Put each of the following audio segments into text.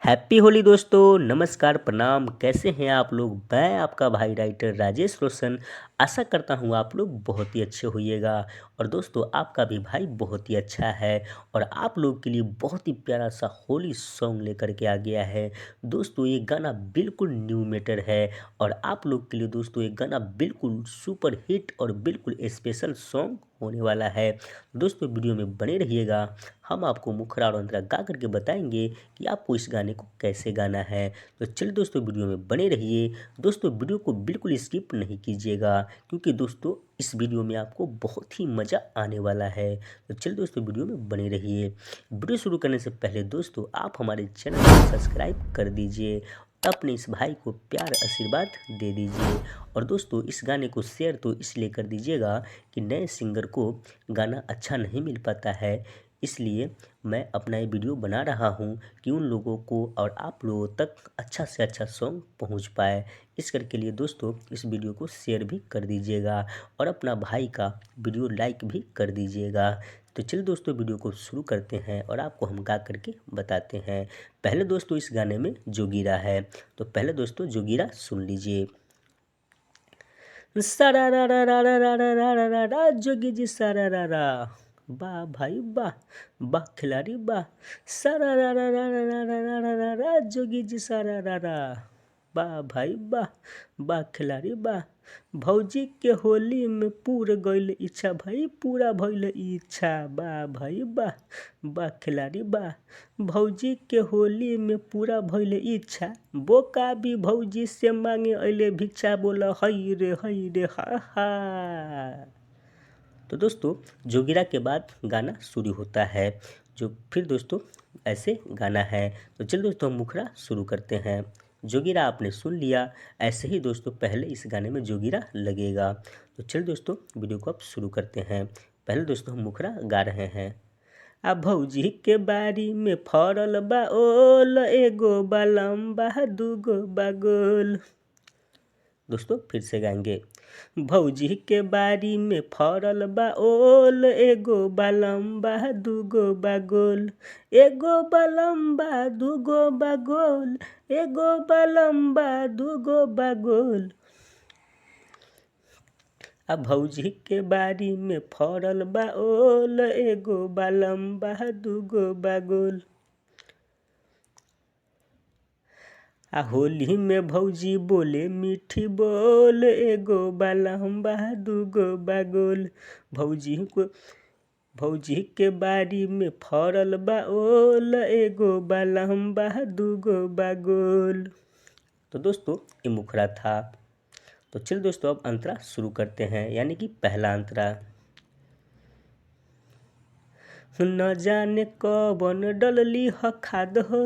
Happy Holi दोस्तों। नमस्कार, प्रणाम। कैसे हैं आप लोग? मैं आपका भाई राइटर राजेश रोशन। आशा करता हूँ आप लोग बहुत ही अच्छे होइएगा। और दोस्तों, आपका भी भाई बहुत ही अच्छा है और आप लोग के लिए बहुत ही प्यारा सा होली सॉन्ग लेकर के आ गया है। दोस्तों, ये गाना बिल्कुल न्यू मैटर है और आप लोग के लिए दोस्तों ये गाना बिल्कुल सुपर हिट और बिल्कुल स्पेशल सॉन्ग होने वाला है। दोस्तों, वीडियो में बने रहिएगा। हम आपको मुखड़ा और अंतरा गा करके बताएंगे कि आपको इस गाने को कैसे गाना है। तो चलिए दोस्तों, वीडियो में बने रहिए। दोस्तों, वीडियो को बिल्कुल स्किप नहीं कीजिएगा क्योंकि दोस्तों इस वीडियो में आपको बहुत ही मज़ा आने वाला है। तो चलिए दोस्तों, वीडियो में बने रहिए। वीडियो शुरू करने से पहले दोस्तों आप हमारे चैनल को सब्सक्राइब कर दीजिए, अपने इस भाई को प्यार आशीर्वाद दे दीजिए। और दोस्तों, इस गाने को शेयर तो इसलिए कर दीजिएगा कि नए सिंगर को गाना अच्छा नहीं मिल पाता है, इसलिए मैं अपना ये वीडियो बना रहा हूँ कि उन लोगों को और आप लोगों तक अच्छा से अच्छा सॉन्ग पहुँच पाए। इस करके लिए दोस्तों इस वीडियो को शेयर भी कर दीजिएगा और अपना भाई का वीडियो लाइक भी कर दीजिएगा। तो चलिए दोस्तों, वीडियो को शुरू करते हैं और आपको हम गा करके बताते हैं। पहले दोस्तों इस गाने में जोगीरा है, तो पहले दोस्तों जोगीरा सुन लीजिए। सारा रा रा रा रा रा रा रा रा रा रा जोगी जी सारा रा रा। वाह भाई वाह, वाह खिलाड़ी वाह। सारा रा रा रा रा रा रा रा रा रा रा जोगी जी सारा रा रा। वाह भाई वाह, वाह खिलाड़ी वाह। भौजी के होली में पूर गइल इच्छा भाई, पूरा भइल इच्छा। वाह भाई वाह, वाह खिलाड़ी वाह। भौजी के होली में पूरा भइल इच्छा, बोका भी भौजी से मांगे अइले भिक्षा। बोला हई रे हा हा। तो दोस्तों, जोगिरा के बाद गाना शुरू होता है, जो फिर दोस्तों ऐसे गाना है। तो चलिए दोस्तों, हम मुखड़ा शुरू करते हैं। जोगिरा आपने सुन लिया, ऐसे ही दोस्तों पहले इस गाने में जोगिरा लगेगा। तो चलिए दोस्तों, वीडियो को अब शुरू करते हैं। पहले दोस्तों हम मुखड़ा गा रहे हैं। आ भौजी के बारी में फरल बा ओल, एगो बा लम्बा दूगो बा गोल। दोस्तों फिर से गाएंगे। भौजी के बारी में फरल बा ओल, एगो बा लम्बा दूगो बा गोल। एगो बा लम्बा दूगो बा गोल, एगो बा लम्बा दूगो बा गोल। आ भौजी के बारी में फरल बा ओल, एगो बा लम्बा दूगो बा गोल। आ होली में भौजी बोले मीठी बोल, एगो बा लम्बा दूगो बा गोल। भौजी के बारी में फरल बा ओल, एगो बा लम्बा दूगो बा गोल। तो दोस्तों ये मुखड़ा था। तो चलिए दोस्तों अब अंतरा शुरू करते हैं, यानी कि पहला अंतरा। न जाने कौन डलली ह खाद हो।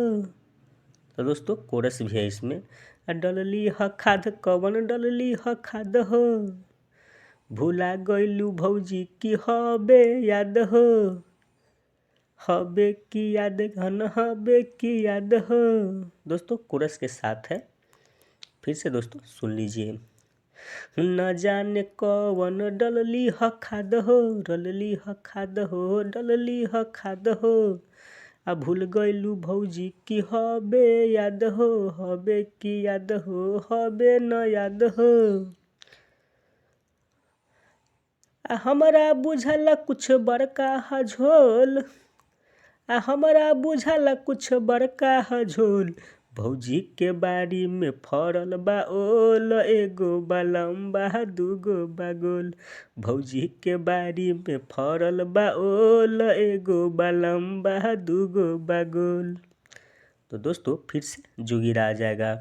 तो दोस्तों कोरस भी है इसमें। डलली ह खाद कौन डलली ह खाद हो, भूला गइलू भौजी की हबे याद हो। हबे की याद घन हबे की याद हो। दोस्तों कोरस के साथ है, फिर से दोस्तों सुन लीजिए। न जाने कौन डलली ह खाद हो, डलली ह खाद हो, डलली ह खाद हो। आ भूल गइलू भौजी की हबे याद हो, हबे की याद हो, हबे न याद हो। आ हमरा बुझल कुछ बड़का ह झोल, आ हमरा बुझल कुछ बड़का ह झोल। भौजी के बारी में फरल बा ओल, एगो बा लम्बा दूगो बा गोल। भौजी के बारी में फरल बा ओल, एगो बा लम्बा दूगो बा गोल। तो दोस्तों फिर से जोगिरा आ जाएगा।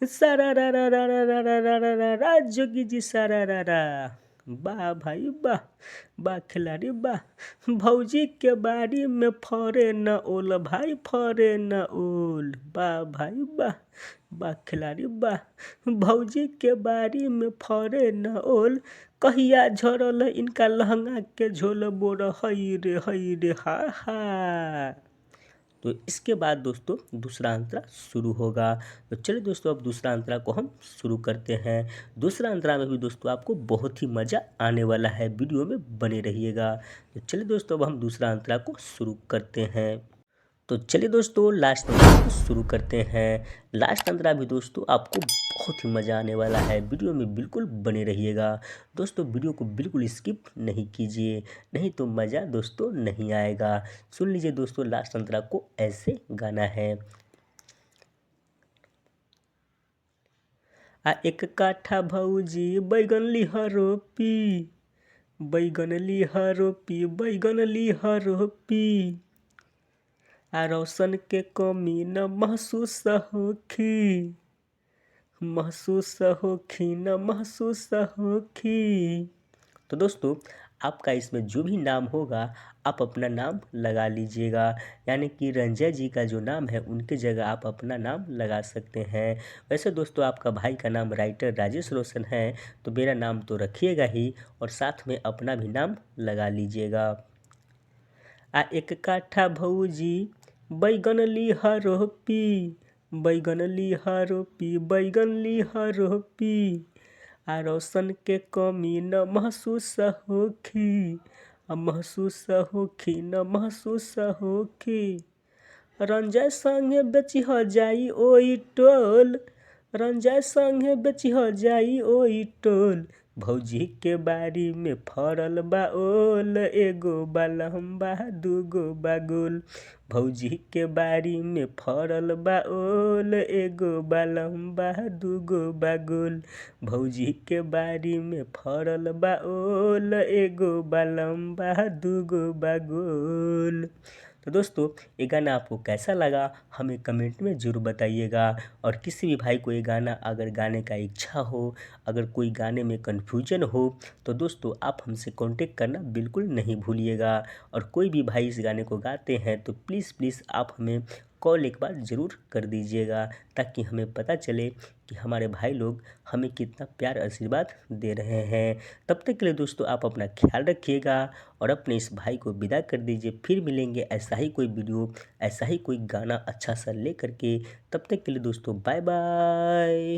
सारा रा रा रा रा रा रा रा रा रा जोगी जी सारा रा रा। वाह भाई वाह, वाह खिलाड़ी वाह। भौजी के बारी में फरे न ओल भाई, फरे न ओल। वाह भाई वाह, वाह खिलाड़ी वाह। भौजी के बारी में फरे न ओल, कहिया झरल इनका लहंगा के झोल। बोर हई रे हा हा। तो इसके बाद दोस्तों दूसरा अंतरा शुरू होगा। तो चलिए दोस्तों अब दूसरा अंतरा को हम शुरू करते हैं। दूसरा अंतरा में भी दोस्तों आपको बहुत ही मज़ा आने वाला है, वीडियो में बने रहिएगा। तो चलिए दोस्तों अब हम दूसरा अंतरा को शुरू करते हैं। तो चलिए दोस्तों लास्ट अंतरा को शुरू करते हैं। लास्ट अंतरा भी दोस्तों आपको बहुत ही मज़ा आने वाला है, वीडियो में बिल्कुल बने रहिएगा। दोस्तों वीडियो को बिल्कुल स्किप नहीं कीजिए, नहीं तो मज़ा दोस्तों नहीं आएगा। सुन लीजिए दोस्तों, लास्ट अंतरा को ऐसे गाना है। एक काठा भौजी बैगन लिहा रोपी, बैगन लिहा रोपी, बैगन लिहा रोपी। रोशन के कमी न महसूस होखी, महसूस होखी न महसूस होखी। तो दोस्तों आपका इसमें जो भी नाम होगा आप अपना नाम लगा लीजिएगा, यानी कि रंजय जी का जो नाम है उनके जगह आप अपना नाम लगा सकते हैं। वैसे दोस्तों आपका भाई का नाम राइटर राजेश रोशन है, तो मेरा नाम तो रखिएगा ही और साथ में अपना भी नाम लगा लीजिएगा। एक काठा भौजी बैगन लिहा रोपी, बैगन लिहा रोपी, बैगन लिहा रोपी। रोशन के कमी न महसूस होखी, महसूस होखी न महसूस होखी। रंजय संगे बेचिह जाई ओई टोल, रंजय संगे बेचिह जाई ओई टोल। भौजी के बारी में फरल बा ओल, एगो बा लम्बा दूगो बा गोल। भौजी के बारी में फरल बा ओल, एगो बा लम्बा दूगो बा गोल। भौजी के बारी में फरल बा ओल, एगो बा लम्बा दूगो बा गोल। तो दोस्तों ये गाना आपको कैसा लगा हमें कमेंट में ज़रूर बताइएगा। और किसी भी भाई को ये गाना अगर गाने का इच्छा हो, अगर कोई गाने में कन्फ्यूजन हो, तो दोस्तों आप हमसे कांटेक्ट करना बिल्कुल नहीं भूलिएगा। और कोई भी भाई इस गाने को गाते हैं तो प्लीज़ प्लीज़ आप हमें कॉल एक बार ज़रूर कर दीजिएगा, ताकि हमें पता चले कि हमारे भाई लोग हमें कितना प्यार आशीर्वाद दे रहे हैं। तब तक के लिए दोस्तों आप अपना ख्याल रखिएगा और अपने इस भाई को विदा कर दीजिए। फिर मिलेंगे ऐसा ही कोई वीडियो, ऐसा ही कोई गाना अच्छा सा ले करके। तब तक के लिए दोस्तों बाय बाय।